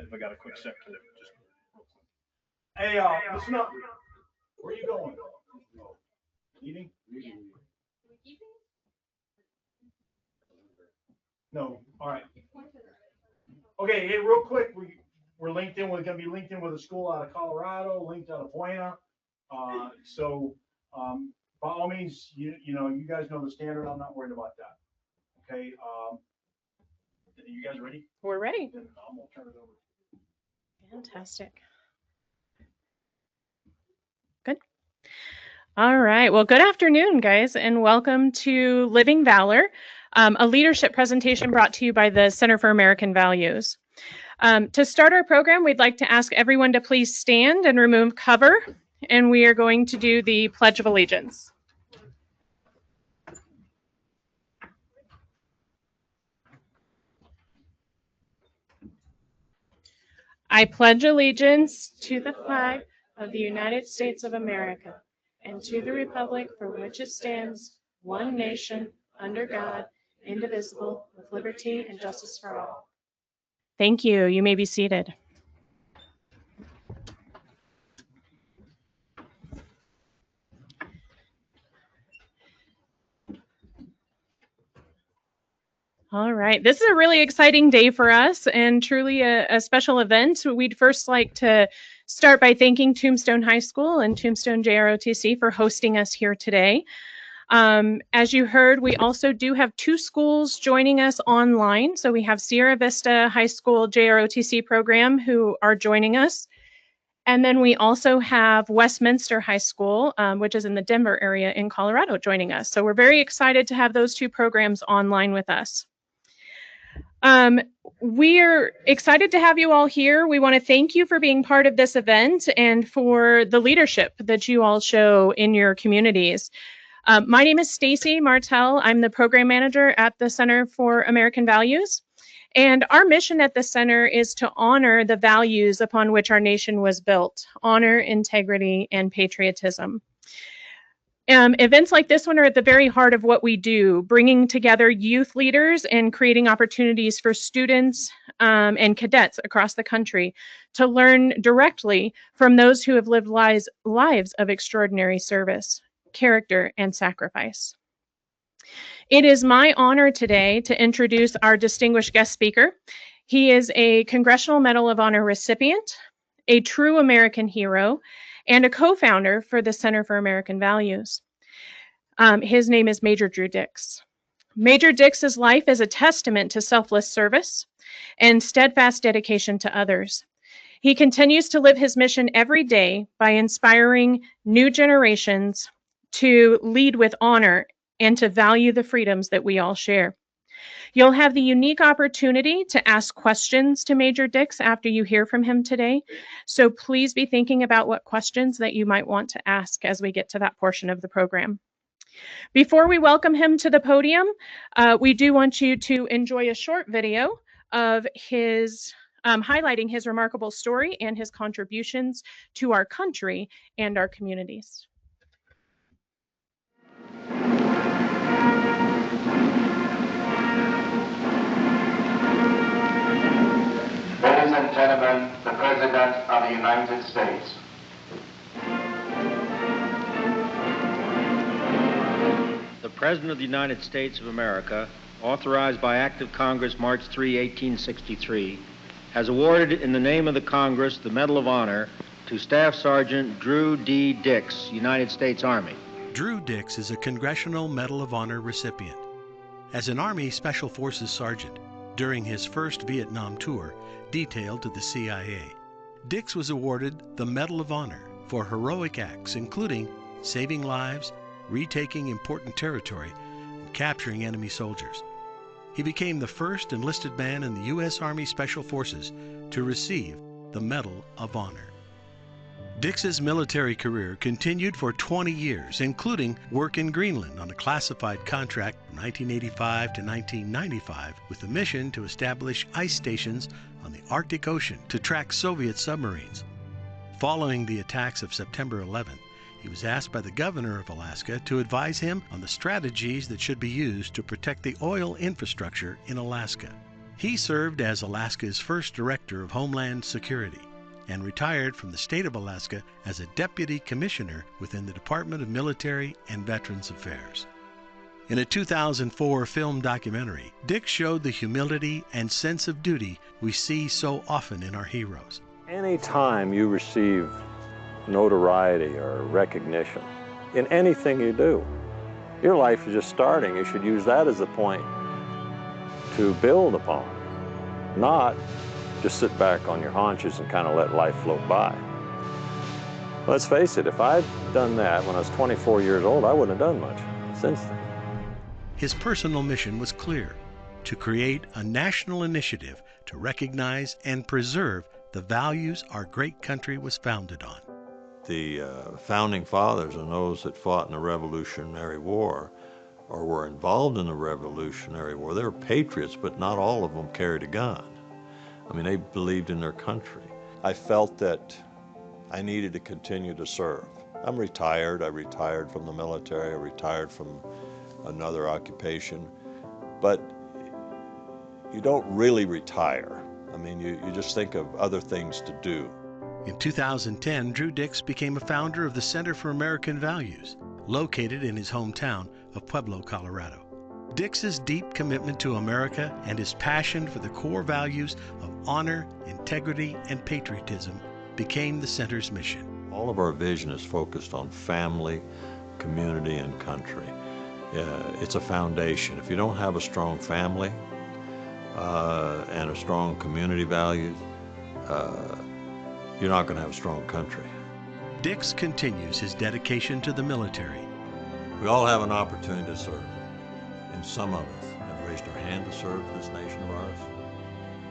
if I got a quick sec to just. Hey, listen up. Where are you going? Eating? No. All right. Okay. Hey, real quick, we're linked in. We're going to be linked in with a school out of Colorado, linked out of Buena. So by all means, you guys know the standard. I'm not worried about that. Okay. You guys ready? We're ready. Then I'm gonna turn it over. Fantastic. Good. All right. Well, good afternoon, guys, and welcome to Living Valor, a leadership presentation brought to you by the Center for American Values. To start our program, we'd like to ask everyone to please stand and remove cover, and we are going to do the Pledge of Allegiance. I pledge allegiance to the flag of the United States of America and to the republic for which it stands, one nation, under God, indivisible, with liberty and justice for all. Thank you. You may be seated. All right. This is a really exciting day for us and truly a special event. We'd first like to start by thanking Tombstone High School and Tombstone JROTC for hosting us here today. As you heard, we also do have two schools joining us online. So we have Sierra Vista High School JROTC program who are joining us. And then we also have Westminster High School, which is in the Denver area in Colorado, joining us. So we're very excited to have those two programs online with us. We're excited to have you all here. We want to thank you for being part of this event and for the leadership that you all show in your communities. My name is Stacy Martell. I'm the program manager at the Center for American Values. And our mission at the center is to honor the values upon which our nation was built: honor, integrity, and patriotism. Events like this one are at the very heart of what we do, bringing together youth leaders and creating opportunities for students and cadets across the country to learn directly from those who have lived lives of extraordinary service, character, and sacrifice. It is my honor today to introduce our distinguished guest speaker. He is a Congressional Medal of Honor recipient, a true American hero, and a co-founder for the Center for American Values. His name is Major Drew Dix. Major Dix's life is a testament to selfless service and steadfast dedication to others. He continues to live his mission every day by inspiring new generations to lead with honor and to value the freedoms that we all share. You'll have the unique opportunity to ask questions to Major Dix after you hear from him today. So please be thinking about what questions that you might want to ask as we get to that portion of the program. Before we welcome him to the podium, we do want you to enjoy a short video of his highlighting his remarkable story and his contributions to our country and our communities. Ladies and gentlemen, the President of the United States. The President of the United States of America, authorized by Act of Congress March 3, 1863, has awarded in the name of the Congress the Medal of Honor to Staff Sergeant Drew D. Dix, United States Army. Drew Dix is a Congressional Medal of Honor recipient. As an Army Special Forces Sergeant, during his first Vietnam tour, detailed to the CIA, Dix was awarded the Medal of Honor for heroic acts including saving lives, retaking important territory, and capturing enemy soldiers. He became the first enlisted man in the U.S. Army Special Forces to receive the Medal of Honor. Dix's military career continued for 20 years, including work in Greenland on a classified contract from 1985 to 1995 with the mission to establish ice stations on the Arctic Ocean to track Soviet submarines. Following the attacks of September 11, he was asked by the governor of Alaska to advise him on the strategies that should be used to protect the oil infrastructure in Alaska. He served as Alaska's first Director of Homeland Security and retired from the state of Alaska as a Deputy Commissioner within the Department of Military and Veterans Affairs. In a 2004 film documentary, Dix showed the humility and sense of duty we see so often in our heroes. Anytime you receive notoriety or recognition in anything you do, your life is just starting. You should use that as a point to build upon, not just sit back on your haunches and kind of let life float by. Let's face it, if I'd done that when I was 24 years old, I wouldn't have done much since then. His personal mission was clear: to create a national initiative to recognize and preserve the values our great country was founded on. The founding fathers and those that fought in the Revolutionary War or were involved in the Revolutionary War, they were patriots, but not all of them carried a gun. I mean, they believed in their country. I felt that I needed to continue to serve. I'm retired. I retired from the military. I retired from another occupation. But you don't really retire. I mean, you just think of other things to do. In 2010, Drew Dix became a founder of the Center for American Values, located in his hometown of Pueblo, Colorado. Dix's deep commitment to America and his passion for the core values of honor, integrity, and patriotism became the center's mission. All of our vision is focused on family, community, and country. It's a foundation. If you don't have a strong family and a strong community values, you're not going to have a strong country. Dix continues his dedication to the military. We all have an opportunity to serve, and some of us have raised our hand to serve this nation of ours,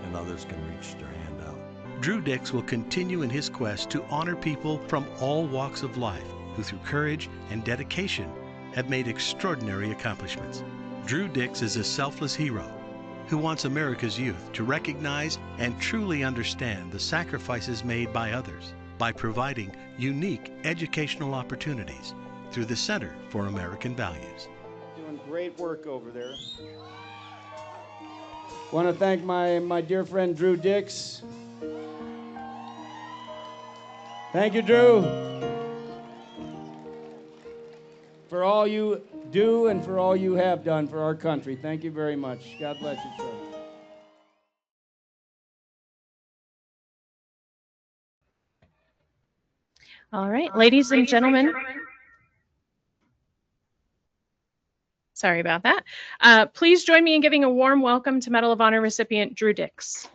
and others can reach their hand out. Drew Dix will continue in his quest to honor people from all walks of life who, through courage and dedication, have made extraordinary accomplishments. Drew Dix is a selfless hero who wants America's youth to recognize and truly understand the sacrifices made by others by providing unique educational opportunities through the Center for American Values. Doing great work over there. Want to thank my dear friend Drew Dix. Thank you, Drew, for all you do and for all you have done for our country. Thank you very much. God bless you, sir. All right, ladies and gentlemen. Sorry about that. Please join me in giving a warm welcome to Medal of Honor recipient Drew Dix.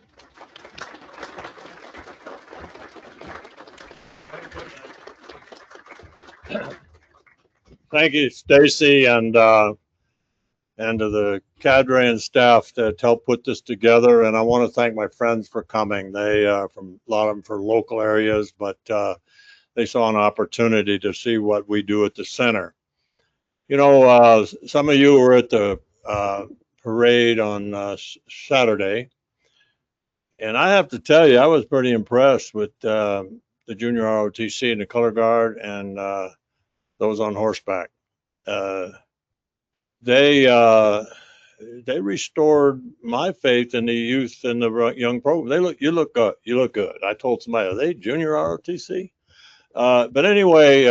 Thank you, Stacy, and to the cadre and staff that helped put this together. And I want to thank my friends for coming. They from a lot of them for local areas, but they saw an opportunity to see what we do at the center. You know, some of you were at the parade on Saturday, and I have to tell you, I was pretty impressed with the junior ROTC and the color guard and those on horseback. They restored my faith in the youth and the young pro. You look good. You look good. I told somebody, are they junior ROTC? But anyway,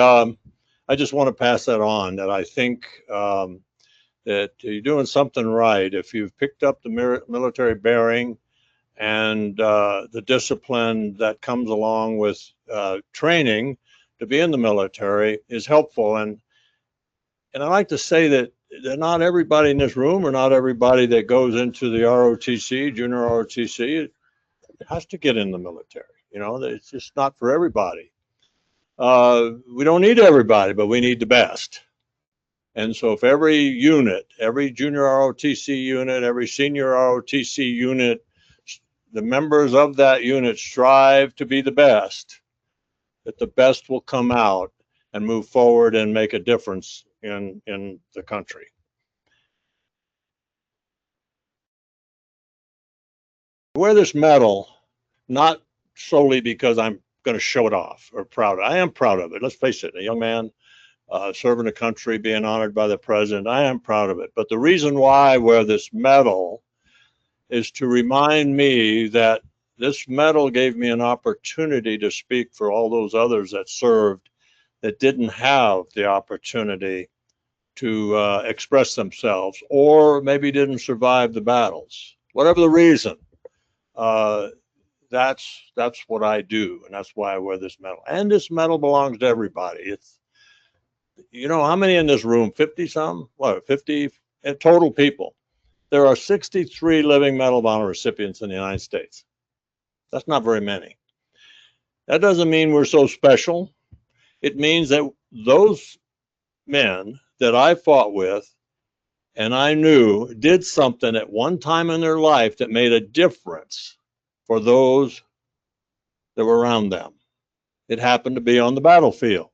I just want to pass that on, that I think that you're doing something right. If you've picked up the military bearing and the discipline that comes along with training to be in the military is helpful. And I like to say that not everybody in this room or not everybody that goes into the ROTC, junior ROTC, has to get in the military. You know, it's just not for everybody. We don't need everybody, but we need the best. And so if every unit, every junior ROTC unit, every senior ROTC unit, the members of that unit strive to be the best, that the best will come out and move forward and make a difference in the country. I wear this medal not solely because I'm going to show it off or proud. I am proud of it. Let's face it, a young man serving the country, being honored by the president, I am proud of it. But the reason why I wear this medal is to remind me that this medal gave me an opportunity to speak for all those others that served that didn't have the opportunity to express themselves, or maybe didn't survive the battles. Whatever the reason, that's what I do, and that's why I wear this medal. And this medal belongs to everybody. It's, you know, how many in this room? 50 some? What, 50 total people? There are 63 living Medal of Honor recipients in the United States. That's not very many. That doesn't mean we're so special. It means that those men that I fought with and I knew did something at one time in their life that made a difference for those that were around them. It happened to be on the battlefield.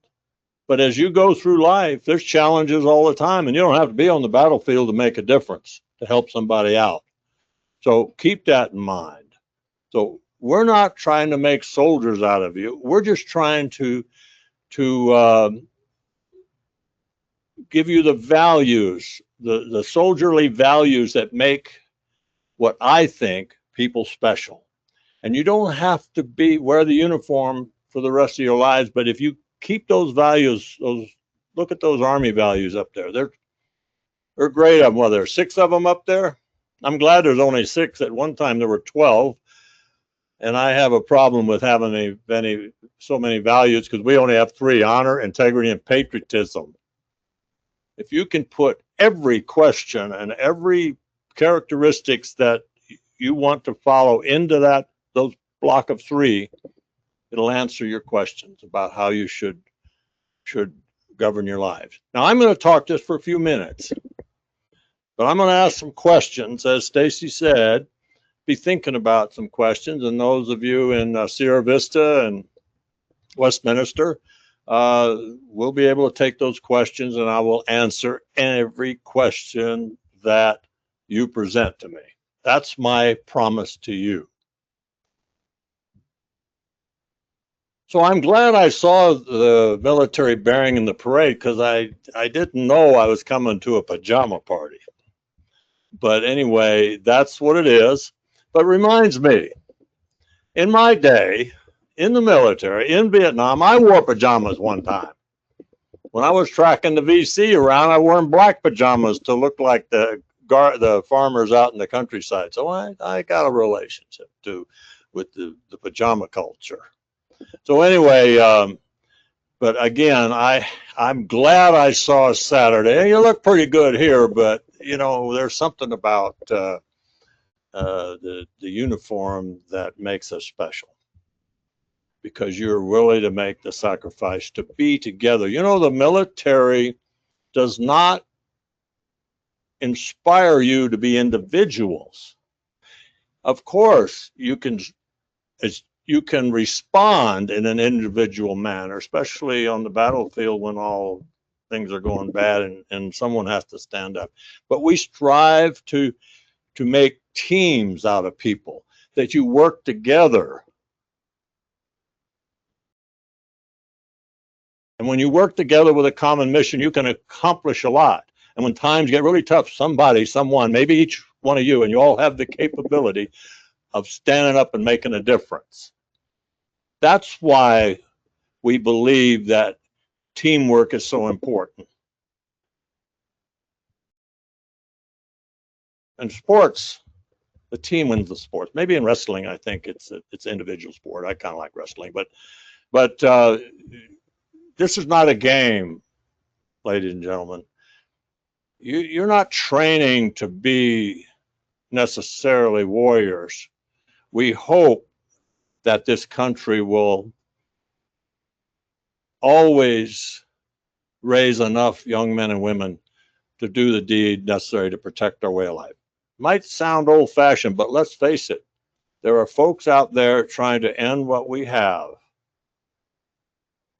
But as you go through life, there's challenges all the time, and you don't have to be on the battlefield to make a difference, to help somebody out. So keep that in mind. So we're not trying to make soldiers out of you. We're just trying to give you the values, the soldierly values that make what I think people special. And you don't have to wear the uniform for the rest of your lives, but if you keep those values, look at those Army values up there. They're great of them. Well, there's 6 of them up there. I'm glad there's only 6. At one time there were 12. And I have a problem with having so many values, because we only have 3: honor, integrity, and patriotism. If you can put every question and every characteristics that you want to follow into those block of 3, it'll answer your questions about how you should govern your lives. Now, I'm going to talk just for a few minutes, but I'm going to ask some questions. As Stacy said, be thinking about some questions, and those of you in Sierra Vista and Westminster will be able to take those questions, and I will answer every question that you present to me. That's my promise to you. So I'm glad I saw the military bearing in the parade, because I didn't know I was coming to a pajama party. But anyway, that's what it is. But reminds me, in my day, in the military, in Vietnam, I wore pajamas one time. When I was tracking the VC around, I wore black pajamas to look like the farmers out in the countryside. So I got a relationship with the pajama culture. So anyway, but again, I'm glad I saw Saturday. You look pretty good here, but you know, there's something about the uniform that makes us special, because you're willing to make the sacrifice to be together. You know, the military does not inspire you to be individuals. Of course, you can respond in an individual manner, especially on the battlefield when all things are going bad and someone has to stand up. But we strive to make teams out of people, that you work together. And when you work together with a common mission, you can accomplish a lot. And when times get really tough, someone, maybe each one of you, and you all have the capability of standing up and making a difference. That's why we believe that teamwork is so important. In sports, the team wins the sport. Maybe in wrestling, I think it's individual sport. I kind of like wrestling, but this is not a game, ladies and gentlemen. You're not training to be necessarily warriors. We hope that this country will always raise enough young men and women to do the deed necessary to protect our way of life. Might sound old-fashioned, but let's face it, there are folks out there trying to end what we have.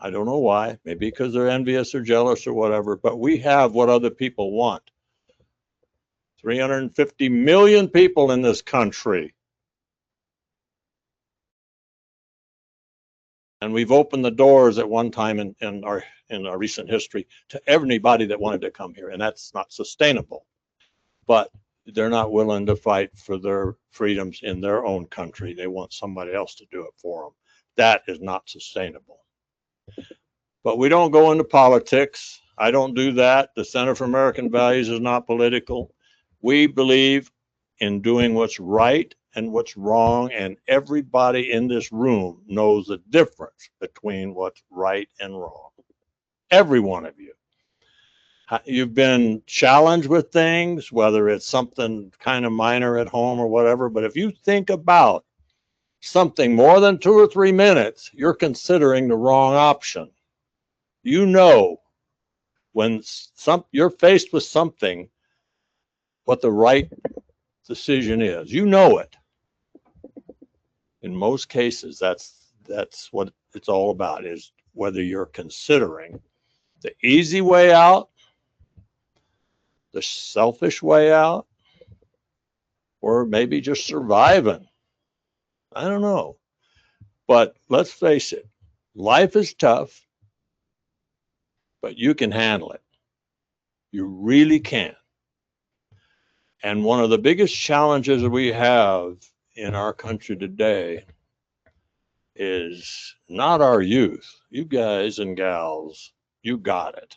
I don't know why, maybe because they're envious or jealous or whatever, but we have what other people want. 350 million people in this country. And we've opened the doors at one time in our recent history to everybody that wanted to come here, and that's not sustainable. But they're not willing to fight for their freedoms in their own country. They want somebody else to do it for them. That is not sustainable. But we don't go into politics. I don't do that. The Center for American Values is not political. We believe in doing what's right and what's wrong, and everybody in this room knows the difference between what's right and wrong. Every one of you. You've been challenged with things, whether it's something kind of minor at home or whatever, but if you think about something more than 2 or 3 minutes, you're considering the wrong option. You know when you're faced with something, what the right decision is. You know it. In most cases, that's what it's all about, is whether you're considering the easy way out, the selfish way out, or maybe just surviving. I don't know. But let's face it, life is tough, but you can handle it. You really can. And one of the biggest challenges that we have in our country today is not our youth. You guys and gals, you got it.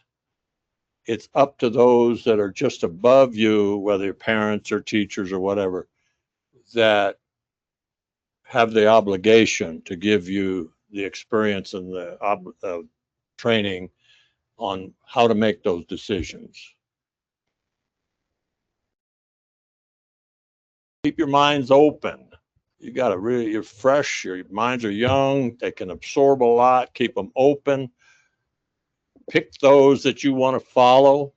It's up to those that are just above you, whether you're parents or teachers or whatever, that have the obligation to give you the experience and the training on how to make those decisions. Keep your minds open. You got to really, you're fresh, your minds are young, they can absorb a lot, keep them open. Pick those that you want to follow.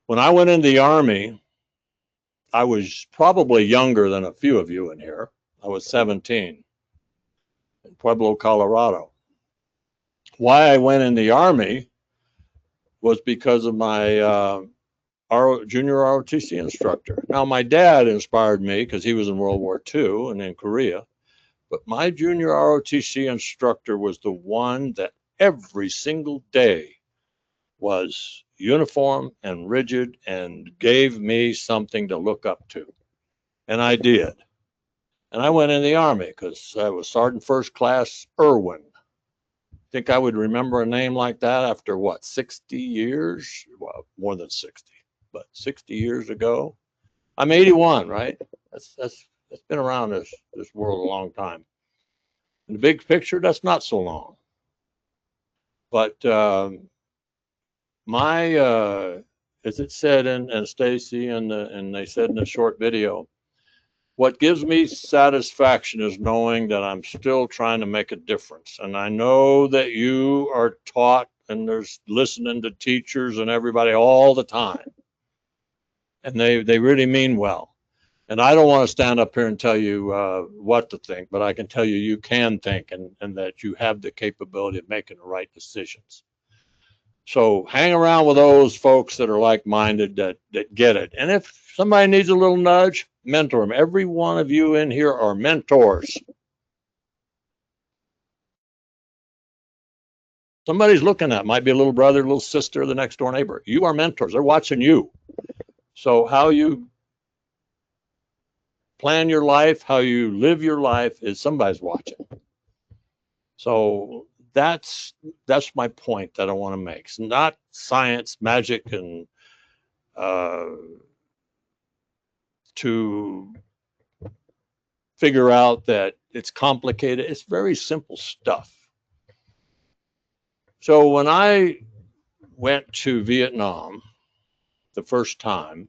When I went in the Army, I was probably younger than a few of you in here. I was 17 in Pueblo, Colorado. Why I went in the Army was because of my junior ROTC instructor. Now, my dad inspired me because he was in World War II and in Korea. But my junior ROTC instructor was the one that every single day was uniform and rigid and gave me something to look up to. And I did. And I went in the Army because I was Sergeant First Class Irwin. Think I would remember a name like that after what, 60 years? Well, more than 60, but 60 years ago. I'm 81, right? That's been around this world a long time. In the big picture, that's not so long. But as it said, and Stacy, and they said in the short video, what gives me satisfaction is knowing that I'm still trying to make a difference. And I know that you are taught, and there's listening to teachers and everybody all the time. And they really mean well. And I don't want to stand up here and tell you what to think, but I can tell you you can think, and that you have the capability of making the right decisions. So hang around with those folks that are like-minded, that get it. And if somebody needs a little nudge, mentor them. Every one of you in here are mentors. Somebody's looking at, might be a little brother, little sister, the next door neighbor. You are mentors. They're watching you. So how you plan your life, how you live your life, is somebody's watching. So that's my point that I want to make. It's not science, magic, and to figure out that it's complicated. It's very simple stuff. So when I went to Vietnam the first time,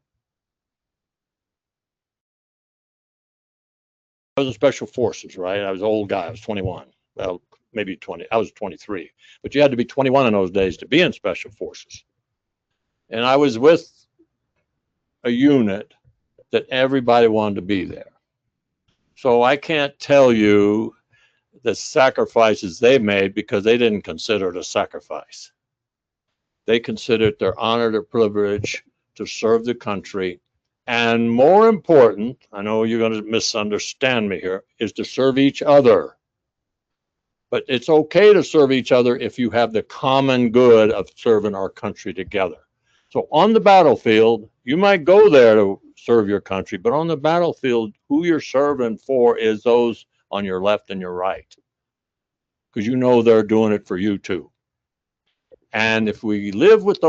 I was in Special Forces, right? I was an old guy. I was 21. Well, maybe 20. I was 23. But you had to be 21 in those days to be in Special Forces. And I was with a unit that everybody wanted to be there. So I can't tell you the sacrifices they made, because they didn't consider it a sacrifice. They considered their honor, their privilege to serve the country. And more important, I know you're going to misunderstand me here, is to serve each other. But it's okay to serve each other if you have the common good of serving our country together. So on the battlefield, you might go there to serve your country, but on the battlefield, who you're serving for is those on your left and your right, because you know they're doing it for you too. And if we live with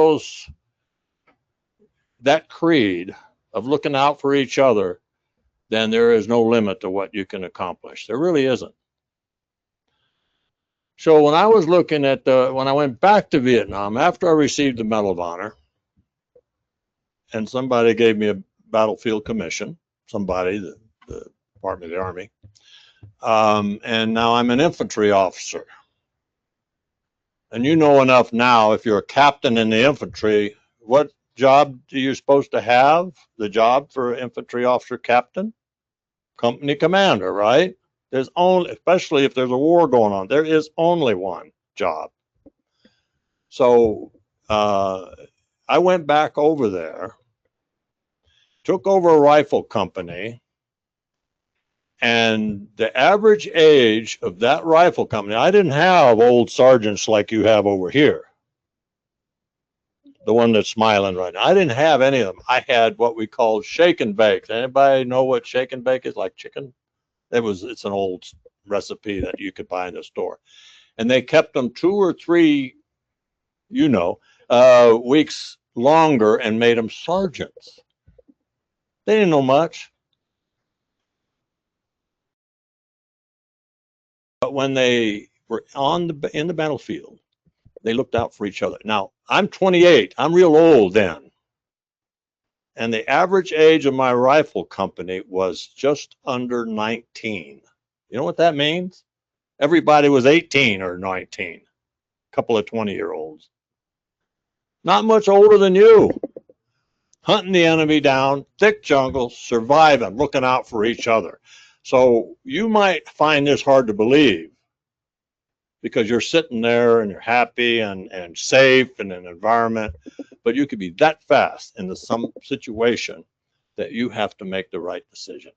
that creed of looking out for each other, then there is no limit to what you can accomplish. There really isn't. So when I was looking at when I went back to Vietnam after I received the Medal of Honor, and somebody gave me a battlefield commission, the Department of the Army, and now I'm an infantry officer. And you know enough now, if you're a captain in the infantry, what job are you supposed to have? The job for infantry officer captain? Company commander, right? There's only, especially if there's a war going on, there is only one job. So I went back over there, took over a rifle company, and the average age of that rifle company, I didn't have old sergeants like you have over here. The one that's smiling right now. I didn't have any of them. I had what we call shake and bake. Anybody know what shake and bake is? Like chicken? It's an old recipe that you could buy in the store. And they kept them 2 or 3, weeks longer and made them sergeants. They didn't know much. But when they were in the battlefield, they looked out for each other. Now, I'm 28. I'm real old then. And the average age of my rifle company was just under 19. You know what that means? Everybody was 18 or 19. A couple of 20-year-olds. Not much older than you. Hunting the enemy down, thick jungle, surviving, looking out for each other. So you might find this hard to believe because you're sitting there and you're happy and safe in an environment, but you could be that fast into some situation that you have to make the right decision.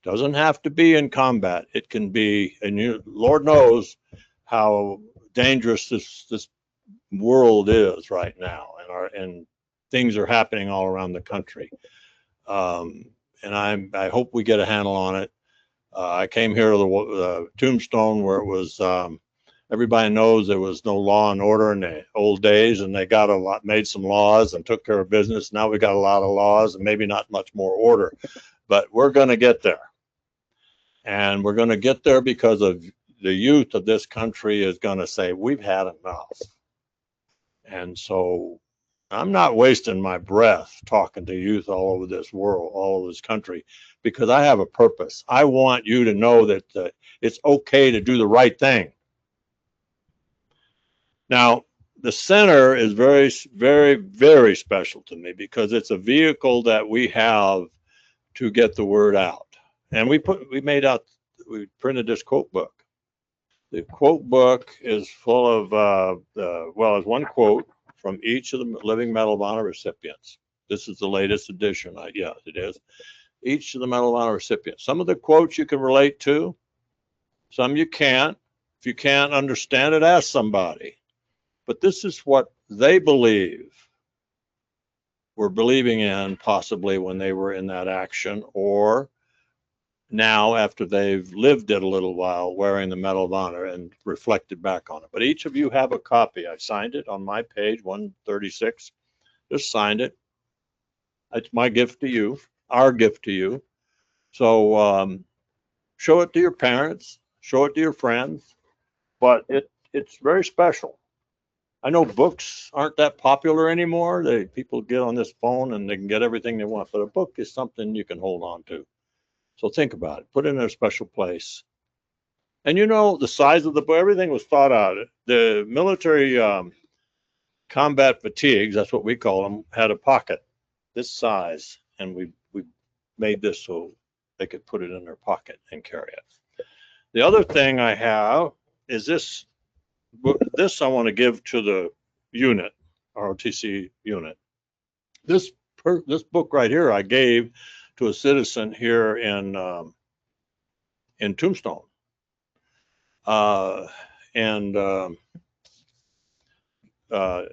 Doesn't have to be in combat. It can be, and Lord knows how dangerous this world is right now, and things are happening all around the country. And I hope we get a handle on it. I came here to the Tombstone where it was, everybody knows there was no law and order in the old days, and they made some laws and took care of business. Now we got a lot of laws and maybe not much more order, but we're going to get there. And we're going to get there because of the youth of this country is going to say, we've had enough. And so I'm not wasting my breath talking to youth all over this world, all over this country, because I have a purpose. I want you to know that it's okay to do the right thing. Now, the center is very, very, very special to me because it's a vehicle that we have to get the word out. And we printed this quote book. The quote book is full of, it's one quote from each of the Living Medal of Honor recipients. This is the latest edition. Yeah, it is. Each of the Medal of Honor recipients. Some of the quotes you can relate to, some you can't. If you can't understand it, ask somebody. But this is what they were believing in possibly when they were in that action, or now after they've lived it a little while wearing the Medal of Honor and reflected back on it. But each of you have a copy. I signed it on my page 136. Just signed it. It's my gift to you, our gift to you. So show it to your parents, show it to your friends, but it's very special. I know books aren't that popular anymore. People get on this phone and they can get everything they want, but a book is something you can hold on to. So think about it, put it in a special place. And the size of the book, everything was thought out. The military combat fatigues, that's what we call them, had a pocket this size, and we made this so they could put it in their pocket and carry it. The other thing I have is this I want to give to the unit, ROTC unit. This book right here I gave to a citizen here in Tombstone. John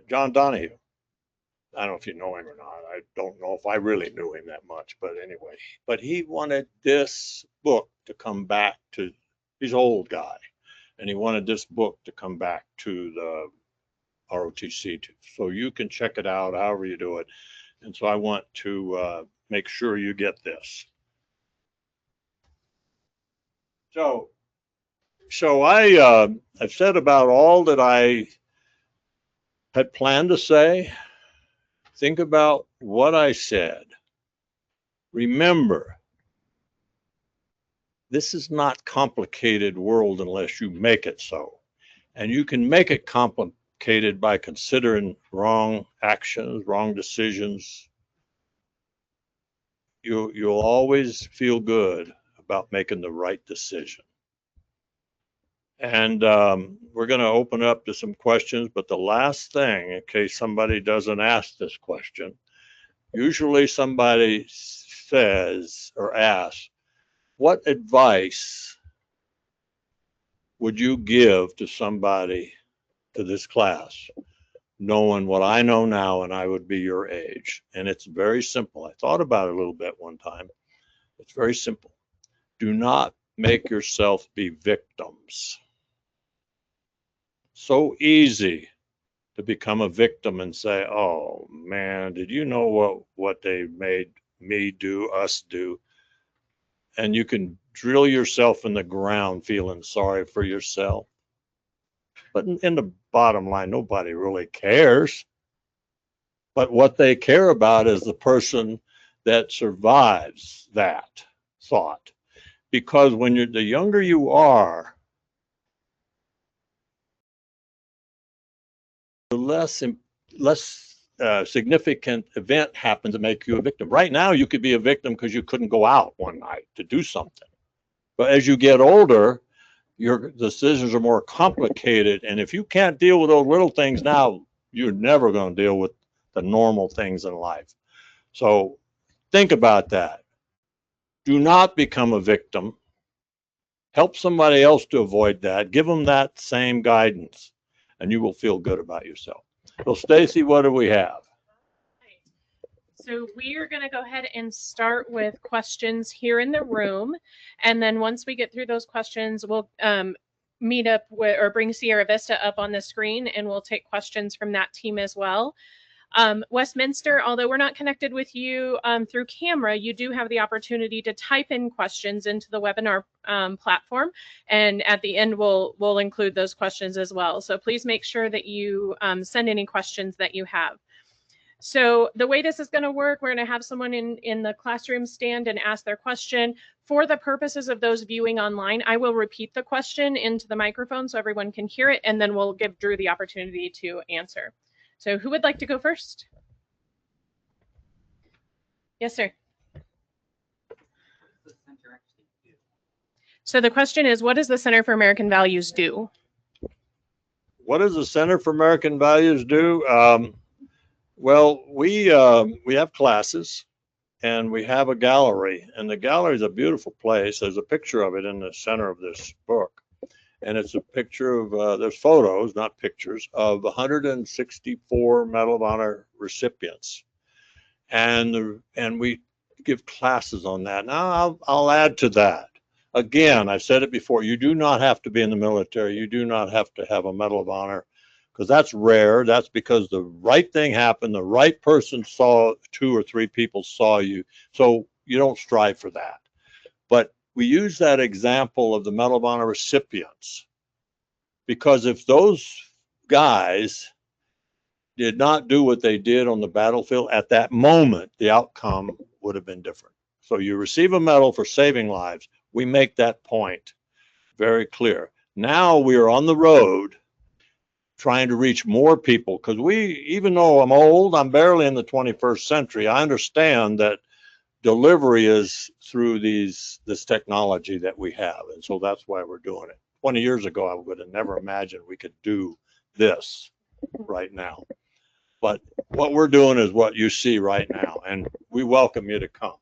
Donahue. I don't know if you know him or not. I don't know if I really knew him that much, but anyway. But he wanted this book to come back to, he's an old guy, and he wanted this book to come back to the ROTC. So you can check it out however you do it. And so I want to make sure you get this. So I've said about all that I had planned to say. Think about what I said. Remember, this is not complicated world unless you make it so. And you can make it complicated by considering wrong actions, wrong decisions. You'll always feel good about making the right decision. And we're going to open up to some questions, but the last thing, in case somebody doesn't ask this question, usually somebody says or asks, what advice would you give to somebody, to this class, knowing what I know now and I would be your age? And it's very simple. I thought about it a little bit one time. It's very simple. Do not make yourself be victims. So easy to become a victim and say, oh man, did you know what they made me do, us do? And you can drill yourself in the ground feeling sorry for yourself. But in the bottom line, nobody really cares. But what they care about is the person that survives that thought. Because when the younger you are, the less significant event happens to make you a victim. Right now, you could be a victim because you couldn't go out one night to do something. But as you get older, your decisions are more complicated. And if you can't deal with those little things now, you're never going to deal with the normal things in life. So think about that. Do not become a victim. Help somebody else to avoid that. Give them that same guidance, and you will feel good about yourself. So Stacy, what do we have? So we are going to go ahead and start with questions here in the room. And then once we get through those questions, we'll meet up with, or bring Sierra Vista up on the screen, and we'll take questions from that team as well. Westminster, although we're not connected with you through camera, you do have the opportunity to type in questions into the webinar platform. And at the end, we'll include those questions as well. So please make sure that you send any questions that you have. So the way this is going to work, we're going to have someone in the classroom stand and ask their question. For the purposes of those viewing online, I will repeat the question into the microphone so everyone can hear it, and then we'll give Drew the opportunity to answer. So who would like to go first? Yes, sir. So the question is, what does the Center for American Values do? What does the Center for American Values do? Well, we have classes, and we have a gallery, and the gallery is a beautiful place. There's a picture of it in the center of this book, and it's a picture of, there's photos, not pictures, of 164 Medal of Honor recipients, and we give classes on that. Now, I'll add to that. Again, I've said it before, you do not have to be in the military. You do not have to have a Medal of Honor, because that's rare. That's because the right thing happened. The right person saw, 2 or 3 people saw you. So you don't strive for that. But we use that example of the Medal of Honor recipients, because if those guys did not do what they did on the battlefield at that moment, the outcome would have been different. So you receive a medal for saving lives. We make that point very clear. Now we are on the road trying to reach more people, because even though I'm old, I'm barely in the 21st century. I understand that delivery is through this technology that we have, and so that's why we're doing it. 20 years ago, I would have never imagined we could do this right now. But what we're doing is what you see right now, and we welcome you to come.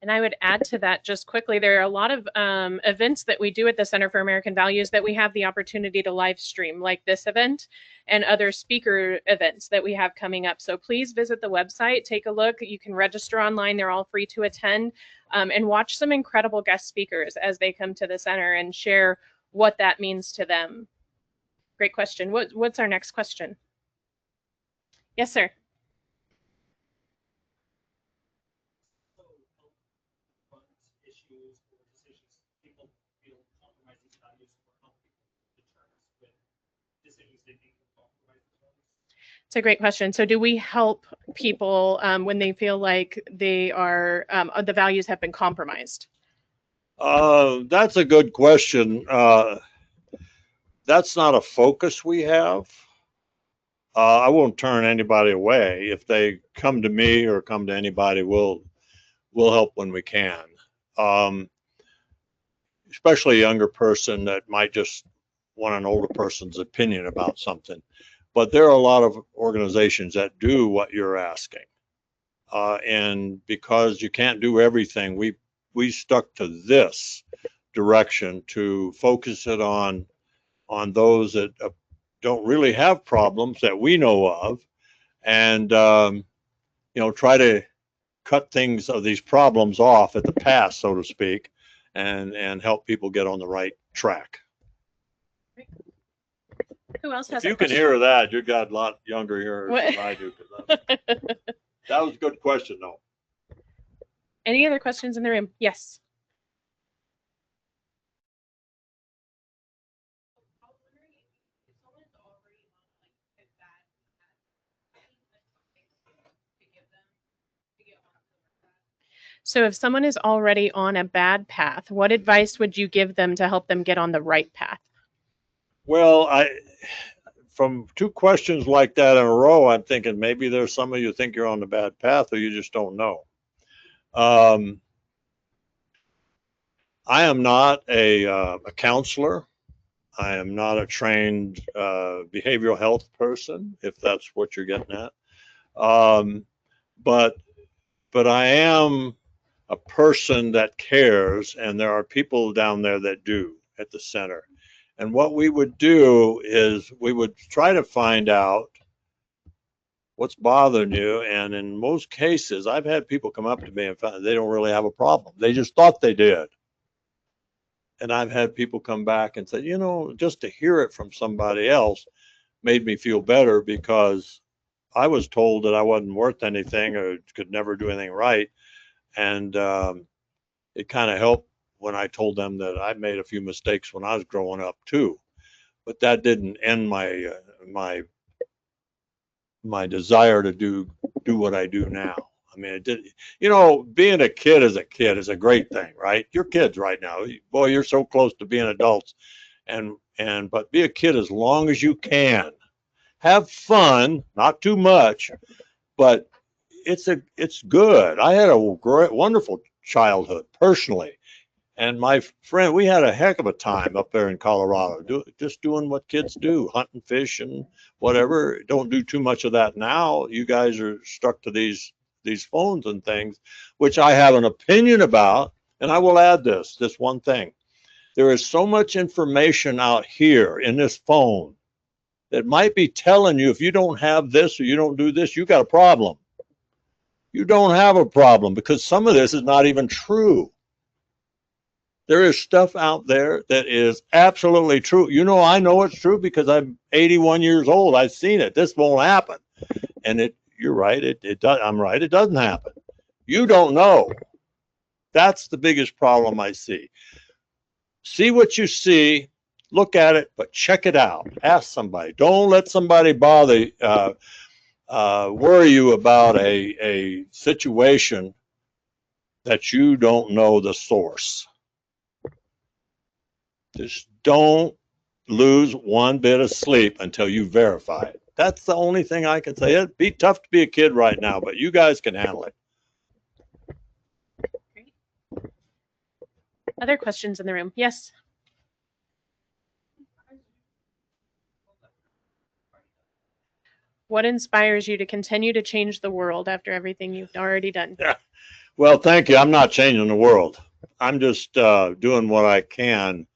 And I would add to that just quickly, there are a lot of events that we do at the Center for American Values that we have the opportunity to live stream, like this event and other speaker events that we have coming up. So please visit the website, take a look. You can register online. They're all free to attend, and watch some incredible guest speakers as they come to the center and share what that means to them. Great question. What's our next question? Yes, sir. It's a great question. So do we help people when they feel like they are, the values have been compromised? That's a good question. That's not a focus we have. I won't turn anybody away. If they come to me or come to anybody, we'll help when we can. Especially a younger person that might just want an older person's opinion about something. But there are a lot of organizations that do what you're asking. And because you can't do everything, we stuck to this direction to focus it on those that don't really have problems that we know of, and try to cut things of these problems off at the pass, so to speak, and help people get on the right track. Who else has if you can hear that, you got a lot younger ears than I do. That was a good question, though. Any other questions in the room? Yes. So if someone is already on a bad path, what advice would you give them to help them get on the right path? Well, from two questions like that in a row, I'm thinking maybe there's some of you think you're on the bad path or you just don't know. I am not a counselor. I am not a trained behavioral health person, if that's what you're getting at. But I am a person that cares, and there are people down there that do at the center. And what we would do is we would try to find out what's bothering you. And in most cases, I've had people come up to me and find they don't really have a problem. They just thought they did. And I've had people come back and say, just to hear it from somebody else made me feel better, because I was told that I wasn't worth anything or could never do anything right. And it kind of helped when I told them that I made a few mistakes when I was growing up too. But that didn't end my desire to do what I do now. I mean, it did. Being a kid is a great thing, right? You're kids right now. Boy, you're so close to being adults, but be a kid as long as you can. Have fun, not too much, but it's good. I had a wonderful childhood personally, and my friend, we had a heck of a time up there in Colorado, just doing what kids do, hunting, fishing, whatever. Don't do too much of that now. You guys are stuck to these phones and things, which I have an opinion about. And I will add this one thing. There is so much information out here in this phone that might be telling you if you don't have this or you don't do this, you got a problem. You don't have a problem, because some of this is not even true. There is stuff out there that is absolutely true. I know it's true because I'm 81 years old. I've seen it. This won't happen. And you're right. It does. I'm right. It doesn't happen. You don't know. That's the biggest problem I see. See what you see, look at it, but check it out. Ask somebody. Don't let somebody bother, worry you about a situation that you don't know the source. Just don't lose one bit of sleep until you verify it. That's the only thing I can say. It'd be tough to be a kid right now, but you guys can handle it. Great. Other questions in the room? Yes. What inspires you to continue to change the world after everything you've already done? Yeah. Well, thank you. I'm not changing the world. I'm just doing what I can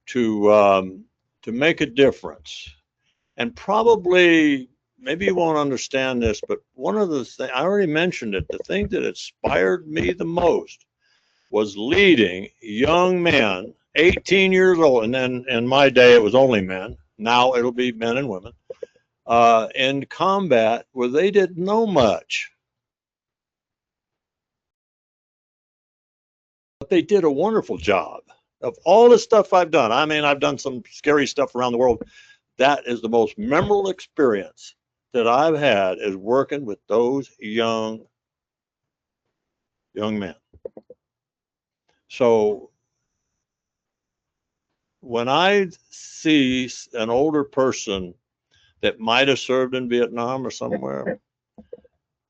to make a difference. And probably, maybe you won't understand this, but one of the things, I already mentioned it, the thing that inspired me the most was leading young men, 18 years old, and then in my day it was only men. Now it'll be men and women in combat where they didn't know much. But they did a wonderful job. Of all the stuff I've done, I mean, I've done some scary stuff around the world. That is the most memorable experience that I've had, is working with those young men. So when I see an older person that might have served in Vietnam or somewhere,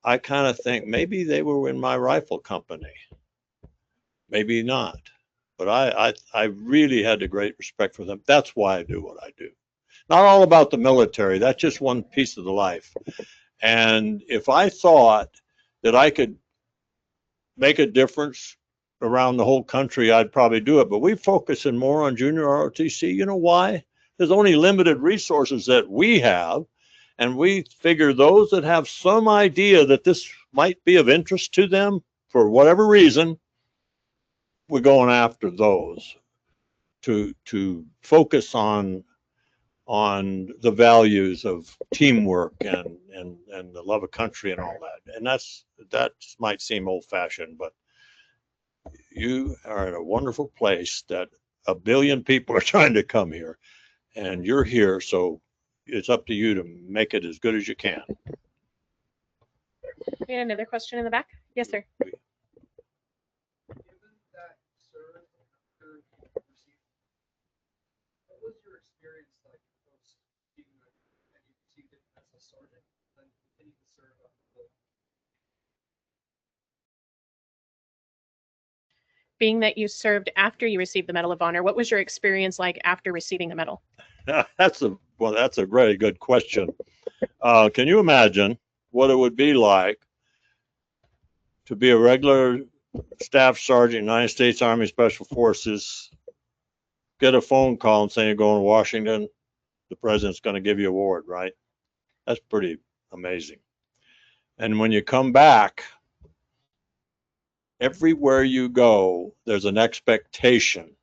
I kind of think maybe they were in my rifle company. Maybe not. But I really had a great respect for them. That's why I do what I do. Not all about the military. That's just one piece of the life. And if I thought that I could make a difference around the whole country, I'd probably do it. But we focusing more on junior ROTC. You know why? There's only limited resources that we have. And we figure those that have some idea that this might be of interest to them for whatever reason, we're going after those to focus on the values of teamwork and the love of country and all that. And that might seem old fashioned, but you are in a wonderful place that 1 billion people are trying to come here, and you're here. So it's up to you to make it as good as you can. We had another question in the back. Yes, sir. Being that you served after you received the Medal of Honor, what was your experience like after receiving the medal? That's a very good question. Can you imagine what it would be like to be a regular staff sergeant, United States Army Special Forces, get a phone call and say you're going to Washington, the president's going to give you an award, right? That's pretty amazing. And when you come back, everywhere you go, there's an expectation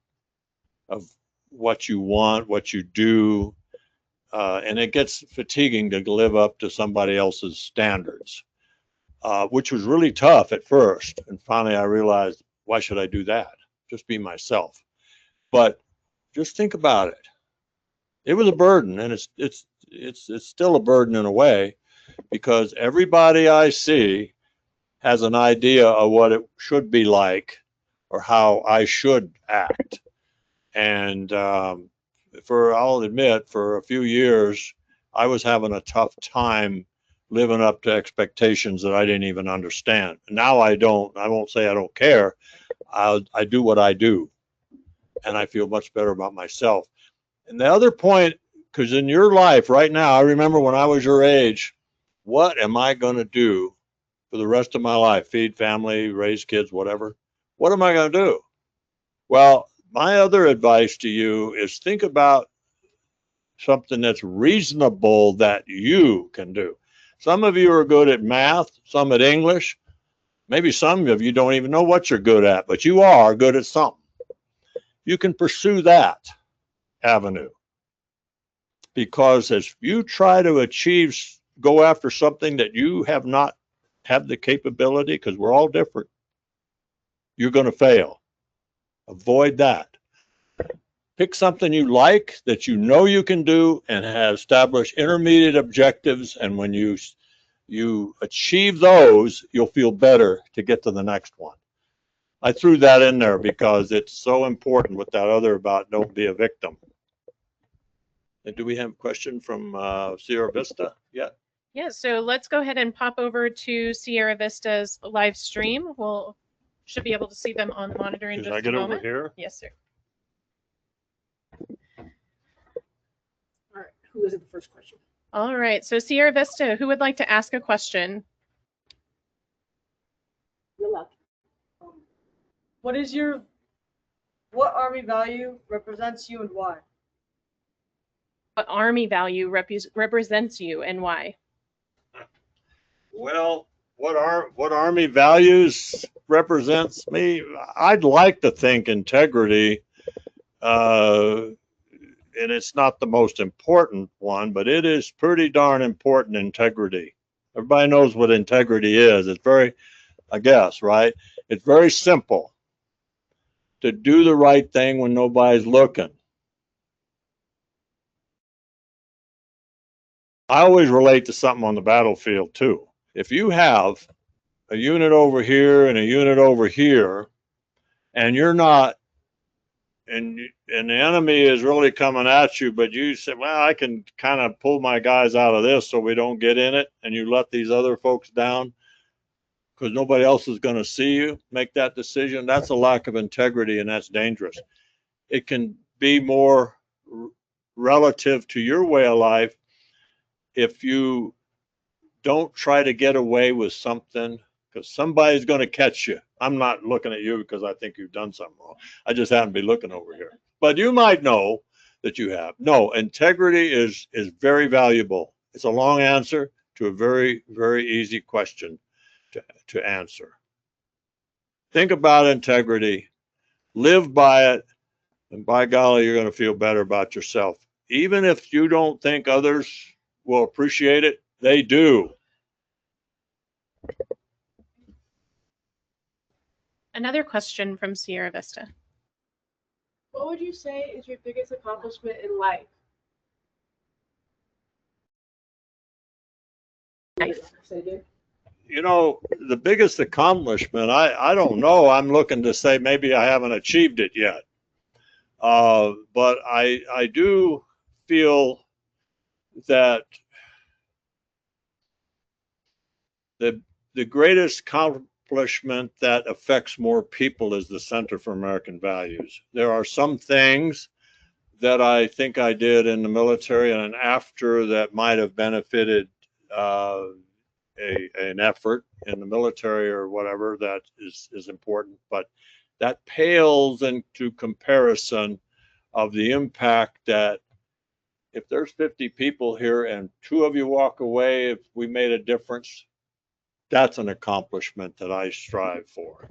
of what you want, what you do, and it gets fatiguing to live up to somebody else's standards, which was really tough at first. And finally, I realized, why should I do that? Just be myself. But just think about it. It was a burden, and it's still a burden in a way, because everybody I see has an idea of what it should be like or how I should act. And I'll admit, for a few years, I was having a tough time living up to expectations that I didn't even understand. Now I won't say I don't care. I do what I do, and I feel much better about myself. And the other point, because in your life right now, I remember when I was your age, what am I going to do for the rest of my life? Feed family, raise kids, whatever. What am I going to do? Well, my other advice to you is think about something that's reasonable that you can do. Some of you are good at math, some at English. Maybe some of you don't even know what you're good at, but you are good at something. You can pursue that avenue, because as you try to go after something that you have not have the capability, because we're all different, you're going to fail. Avoid that. Pick something you like that you know you can do, and have established intermediate objectives. And when you achieve those, you'll feel better to get to the next one. I threw that in there because it's so important with that other about don't be a victim. And do we have a question from Sierra Vista yet? Yeah, so let's go ahead and pop over to Sierra Vista's live stream. We'll should be able to see them on the monitor in Should just I get a over moment. here? Yes, sir. All right, who is it, the first question? All right, so Sierra Vista, who would like to ask a question? You're lucky. What Army value represents you and why? What Army value represents you and why? Well, what Army values represents me? I'd like to think integrity, and it's not the most important one, but it is pretty darn important, integrity. Everybody knows what integrity is. It's very, I guess, right? It's very simple to do the right thing when nobody's looking. I always relate to something on the battlefield too. If you have a unit over here and a unit over here, and you're not, and the enemy is really coming at you, but you say, well, I can kind of pull my guys out of this so we don't get in it, and you let these other folks down because nobody else is going to see you make that decision. That's a lack of integrity, and that's dangerous. It can be more relative to your way of life if you don't try to get away with something, because somebody's going to catch you. I'm not looking at you because I think you've done something wrong. I just happen to be looking over here. But you might know that you have. No, integrity is very valuable. It's a long answer to a very, very easy question to answer. Think about integrity, live by it, and by golly, you're going to feel better about yourself. Even if you don't think others will appreciate it, they do. Another question from Sierra Vista. What would you say is your biggest accomplishment in life? You know, the biggest accomplishment, I don't know. I'm looking to say maybe I haven't achieved it yet. But I do feel that the greatest accomplishment that affects more people is the Center for American Values. There are some things that I think I did in the military and after that might have benefited an effort in the military or whatever that is important, but that pales into comparison of the impact that if there's 50 people here and 2 of you walk away, if we made a difference, that's an accomplishment that I strive for.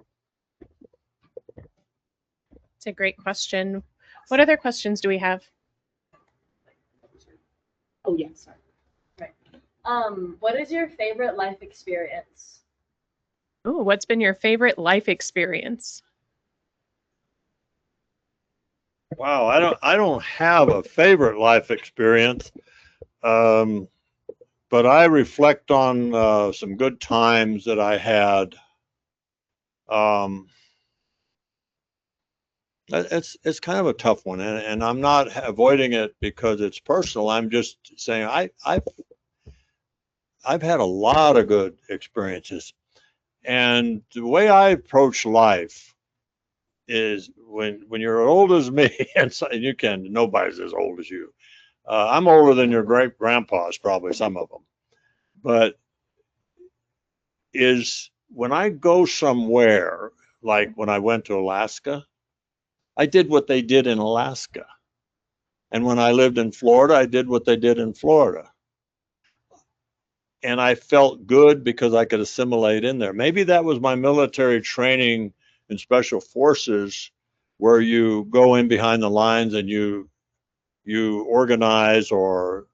It's a great question. What other questions do we have? Oh, yeah, sorry. Right. What is your favorite life experience? Oh, what's been your favorite life experience? Wow, I don't have a favorite life experience, but I reflect on some good times that I had. It's kind of a tough one, and I'm not avoiding it because it's personal. I'm just saying I've had a lot of good experiences, and the way I approach life is when you're as old as me, and nobody's as old as you. I'm older than your great grandpas, probably some of them, but is when I go somewhere, like when I went to Alaska, I did what they did in Alaska. And when I lived in Florida, I did what they did in Florida. And I felt good because I could assimilate in there. Maybe that was my military training in special forces, where you go in behind the lines and you organize or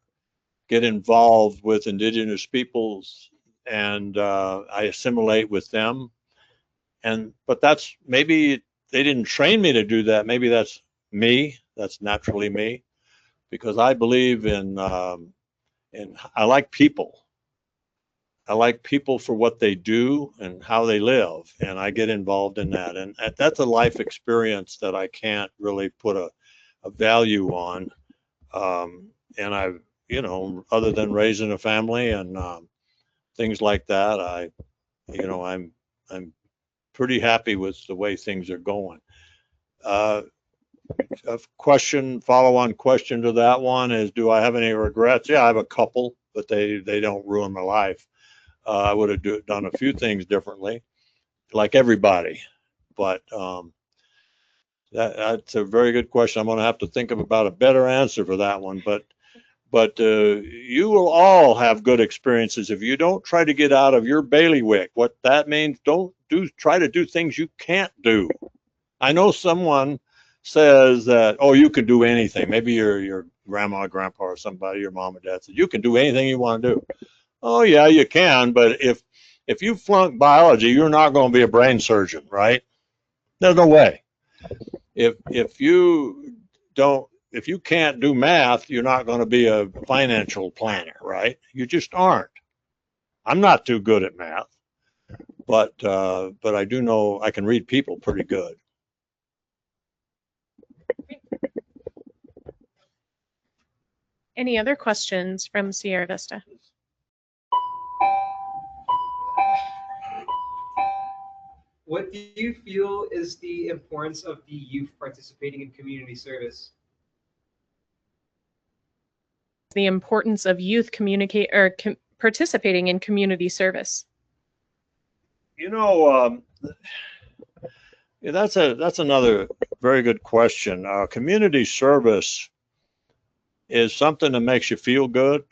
get involved with indigenous peoples, and I assimilate with them. But that's, maybe they didn't train me to do that. Maybe that's me. That's naturally me, because I believe in I like people. I like people for what they do and how they live, and I get involved in that. And that's a life experience that I can't really put a value on. And I've, other than raising a family and things like that, I'm pretty happy with the way things are going. A follow-on question to that one is, do I have any regrets? Yeah, I have a couple, but they don't ruin my life. I would have done a few things differently, like everybody. But that's a very good question. I'm going to have to think about a better answer for that one. But you will all have good experiences if you don't try to get out of your bailiwick. What that means, try to do things you can't do. I know someone says that, oh, you can do anything. Maybe your grandma, grandpa, or somebody, your mom or dad said, you can do anything you want to do. Oh, yeah, you can. But if you flunk biology, you're not going to be a brain surgeon, right? There's no way. If you can't do math, you're not going to be a financial planner, right? You just aren't. I'm not too good at math, but I do know I can read people pretty good. Any other questions from Sierra Vista? What do you feel is the importance of the youth participating in community service? The importance of youth participating in community service. You know, that's another very good question. Community service is something that makes you feel good.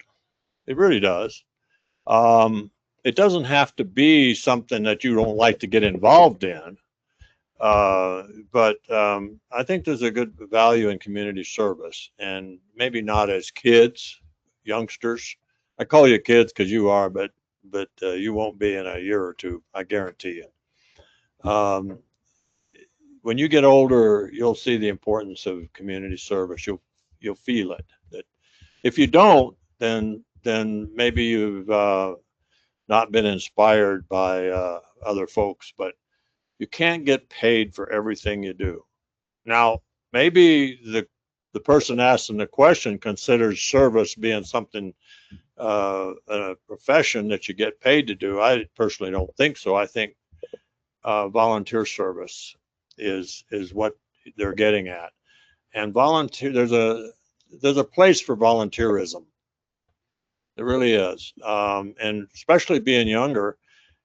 It really does. It doesn't have to be something that you don't like to get involved in. But I think there's a good value in community service, and maybe not as kids, youngsters. I call you kids because you are, but you won't be in a year or two, I guarantee you. When you get older, you'll see the importance of community service. You'll feel it. That if you don't, then maybe you've not been inspired by other folks, but you can't get paid for everything you do. Now, maybe the person asking the question considers service being something, a profession that you get paid to do. I personally don't think so. I think volunteer service is what they're getting at. And there's a place for volunteerism. It really is. And especially being younger,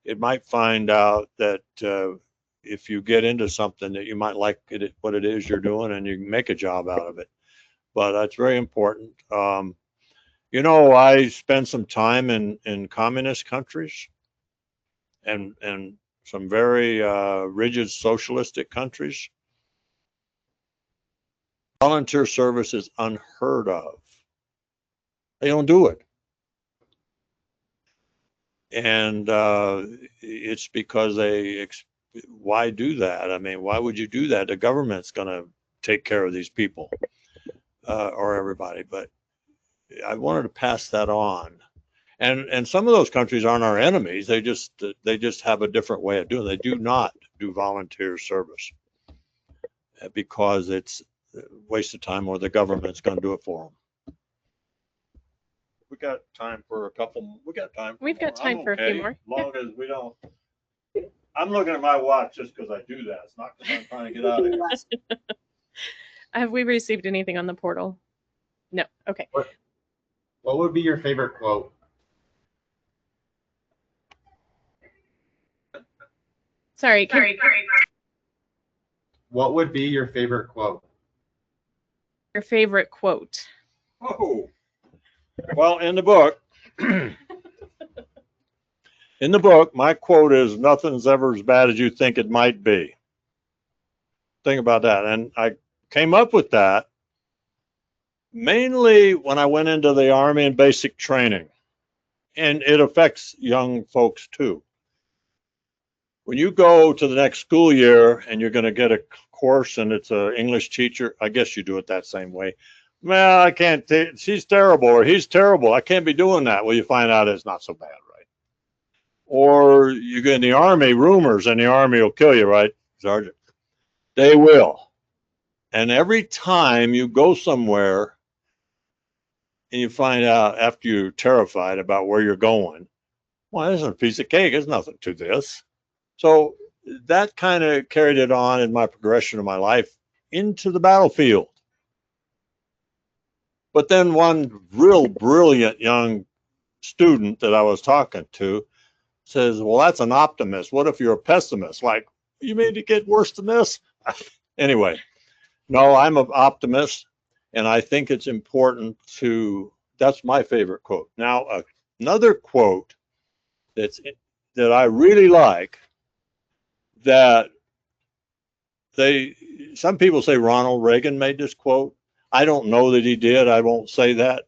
it might find out that if you get into something that you might like what it is you're doing, and you can make a job out of it. But that's very important. You know, I spent some time in communist countries and some very rigid socialistic countries. Volunteer service is unheard of. They don't do it. And it's because why do that? I mean, why would you do that? The government's going to take care of these people or everybody. But I wanted to pass that on. And some of those countries aren't our enemies. They just have a different way of doing it. They do not do volunteer service because it's a waste of time, or the government's going to do it for them. We got time for a couple. We've got time for a few more. As long as we don't. I'm looking at my watch just because I do that. It's not because I'm trying to get out of here. Have we received anything on the portal? No. Okay. What would be your favorite quote? Sorry. What would be your favorite quote? Your favorite quote. Oh. Well, in the book, my quote is, "Nothing's ever as bad as you think it might be." Think about that. And I came up with that mainly when I went into the Army and basic training. And it affects young folks too. When you go to the next school year and you're going to get a course and it's an English teacher, I guess you do it that same way. Well, I can't, she's terrible or he's terrible. I can't be doing that. Well, you find out it's not so bad, right? Or you get in the Army, rumors, and the Army will kill you, right, Sergeant? They will. And every time you go somewhere and you find out after you're terrified about where you're going, well, this is a piece of cake. There's nothing to this. So that kind of carried it on in my progression of my life into the battlefield. But then one real brilliant young student that I was talking to says, well, that's an optimist. What if you're a pessimist? Like, You made it get worse than this? Anyway, no, I'm an optimist, and I think it's important to, that's my favorite quote. Now, another quote that I really like, that some people say Ronald Reagan made this quote. I don't know that he did. I won't say that,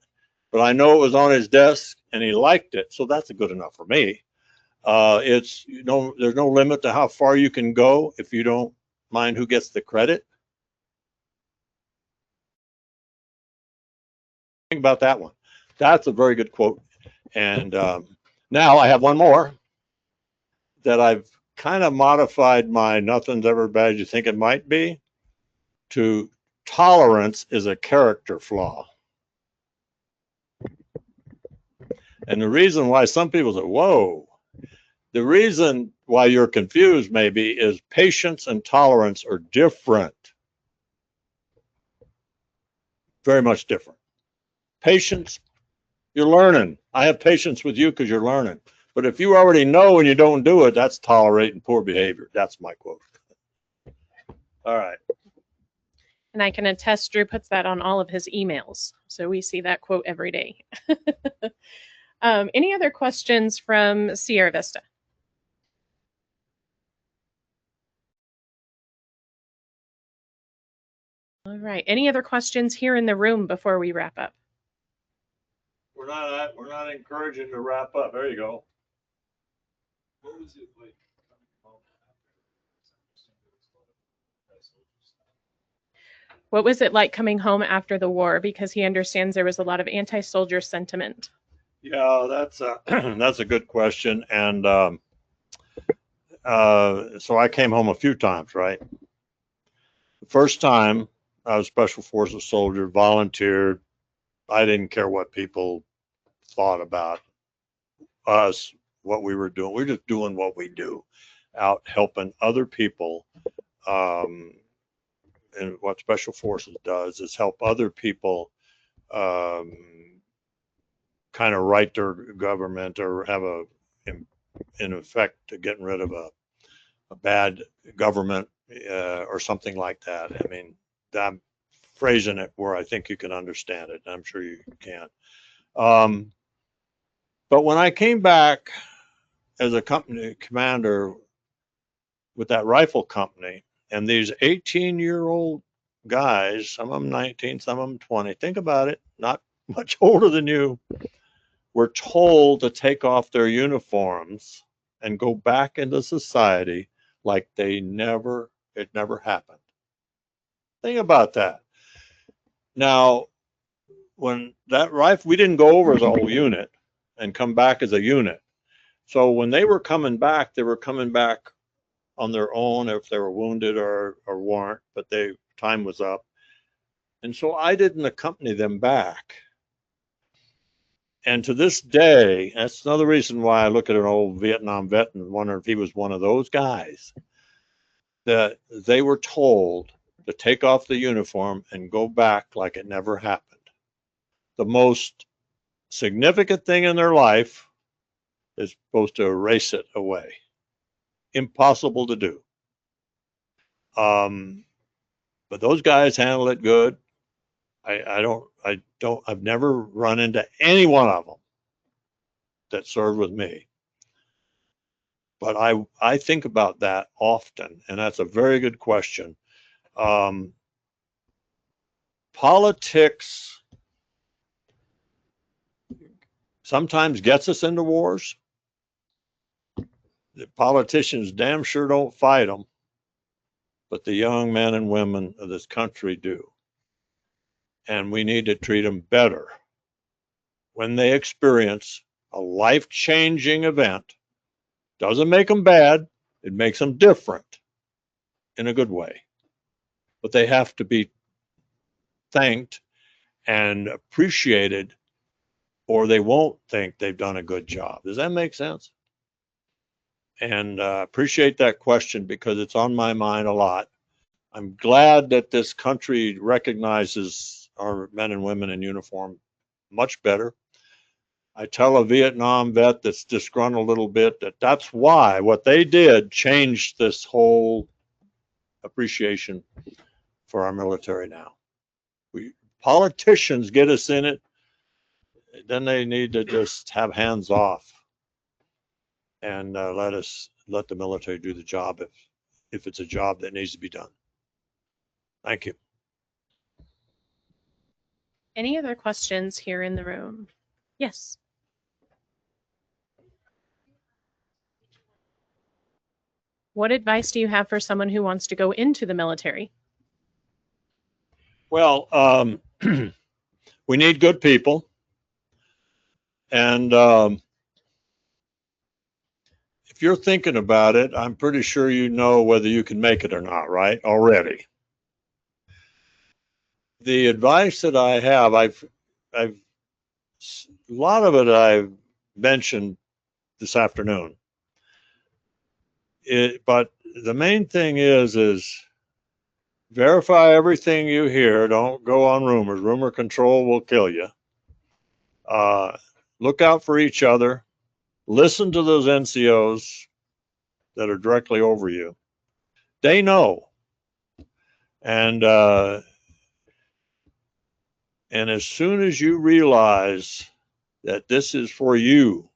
but I know it was on his desk and he liked it. So that's good enough for me. It's, there's no limit to how far you can go if you don't mind who gets the credit. Think about that one. That's a very good quote. And now I have one more that I've kind of modified my nothing's ever bad as you think it might be to tolerance is a character flaw. And the reason why some people say, whoa, the reason why you're confused maybe is patience and tolerance are different. Very much different. Patience, you're learning. I have patience with you because you're learning. But if you already know and you don't do it, that's tolerating poor behavior. That's my quote. All right. And I can attest Drew puts that on all of his emails. So we see that quote every day. Any other questions from Sierra Vista? All right. Any other questions here in the room before we wrap up? We're not encouraging to wrap up. There you go. What was it like? What was it like coming home after the war? Because he understands there was a lot of anti-soldier sentiment. Yeah, that's a good question. And so I came home a few times, right? The first time I was Special Forces soldier, volunteered. I didn't care what people thought about us, what we were doing. We were just doing what we do, out helping other people. And what Special Forces does is help other people kind of write their government or have in effect, getting rid of a bad government or something like that. I mean, I'm phrasing it where I think you can understand it. I'm sure you can. But when I came back as a company commander with that rifle company, and these 18-year-old guys, some of them 19, some of them 20, think about it, not much older than you, were told to take off their uniforms and go back into society like it never happened. Think about that. Now, when that rifle, we didn't go over as a whole unit and come back as a unit. So when they were coming back on their own if they were wounded or weren't, but time was up. And so I didn't accompany them back. And to this day, that's another reason why I look at an old Vietnam vet and wonder if he was one of those guys, that they were told to take off the uniform and go back like it never happened. The most significant thing in their life is supposed to erase it away. Impossible to do. But those guys handle it good. I've never run into any one of them that served with me. But I think about that often, and that's a very good question. Politics sometimes gets us into wars. The politicians damn sure don't fight them, but the young men and women of this country do. And we need to treat them better when they experience a life-changing event. Doesn't make them bad, it makes them different in a good way. But they have to be thanked and appreciated, or they won't think they've done a good job. Does that make sense? And appreciate that question because it's on my mind a lot. I'm glad that this country recognizes our men and women in uniform much better. I tell a Vietnam vet that's disgruntled a little bit that that's why what they did changed this whole appreciation for our military now. Politicians get us in it, then they need to just have hands off and let the military do the job if it's a job that needs to be done. Thank you. Any other questions here in the room? Yes. What advice do you have for someone who wants to go into the military? Well, we need good people. And if you're thinking about it, I'm pretty sure you know whether you can make it or not, right? Already. The advice that I have, a lot of it I've mentioned this afternoon. But the main thing is verify everything you hear. Don't go on rumors. Rumor control will kill you. Look out for each other. Listen to those NCOs that are directly over you. They know. And as soon as you realize that this is for you,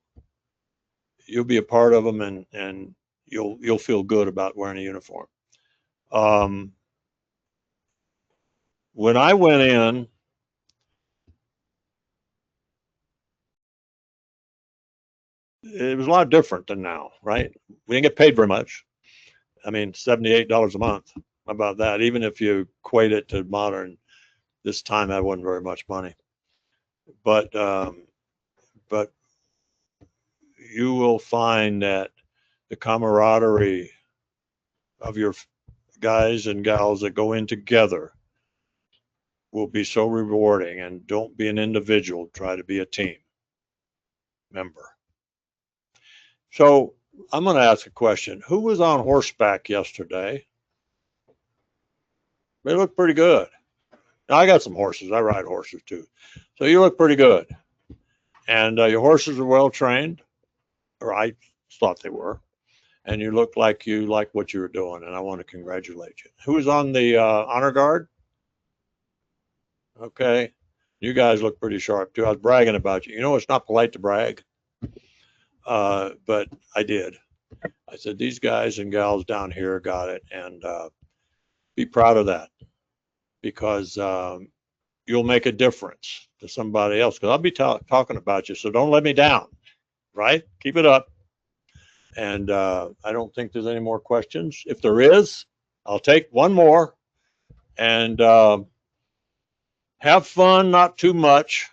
you'll be a part of them, and you'll feel good about wearing a uniform. When I went in, it was a lot different than now, right? We didn't get paid very much. I mean, $78 a month. How about that? Even if you equate it to modern, this time that wasn't very much money. But you will find that the camaraderie of your guys and gals that go in together will be so rewarding. And don't be an individual, try to be a team member. So I'm going to ask a question. Who was on horseback yesterday? They look pretty good. Now, I got some horses. I ride horses too. So you look pretty good. And your horses are well trained, or I thought they were. And you look like you like what you were doing, and I want to congratulate you. Who was on the honor guard? Okay. You guys look pretty sharp too. I was bragging about you. You know, it's not polite to brag, but I did. I said, these guys and gals down here got it, and be proud of that, because you'll make a difference to somebody else, because I'll be talking about you, so don't let me down, right? Keep it up. And I don't think there's any more questions. If there is, I'll take one more. And have fun, not too much.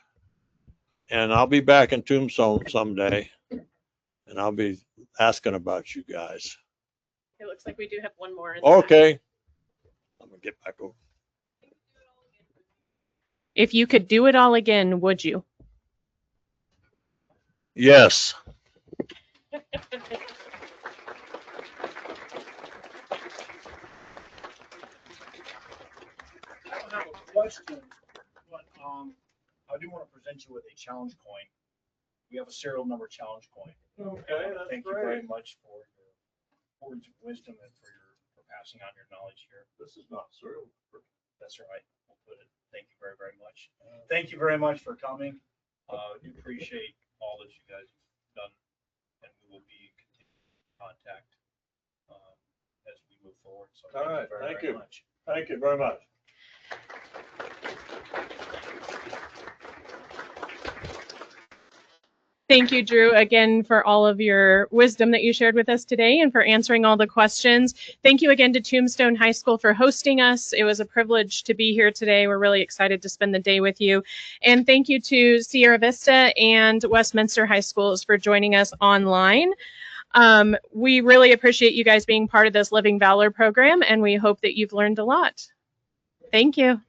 And I'll be back in Tombstone someday, and I'll be asking about you guys. It looks like we do have one more. Okay. I'm going to get back over. If you could do it all again, would you? Yes. I don't have a question, but I do want to present you with a challenge coin. We have a serial number challenge coin. Okay, that's Thank you great. very much for your words of wisdom and for passing on your knowledge here. This is not serial. That's right. We'll put it. Thank you very, very much. Thank you very much for coming. We appreciate all that you guys have done, and we will be continuing contact as we move forward. So All right. thank you very much. Thank you very much. Thank you, Drew, again for all of your wisdom that you shared with us today and for answering all the questions. Thank you again to Tombstone High School for hosting us. It was a privilege to be here today. We're really excited to spend the day with you. And thank you to Sierra Vista and Westminster High Schools for joining us online. We really appreciate you guys being part of this Living Valor program, and we hope that you've learned a lot. Thank you.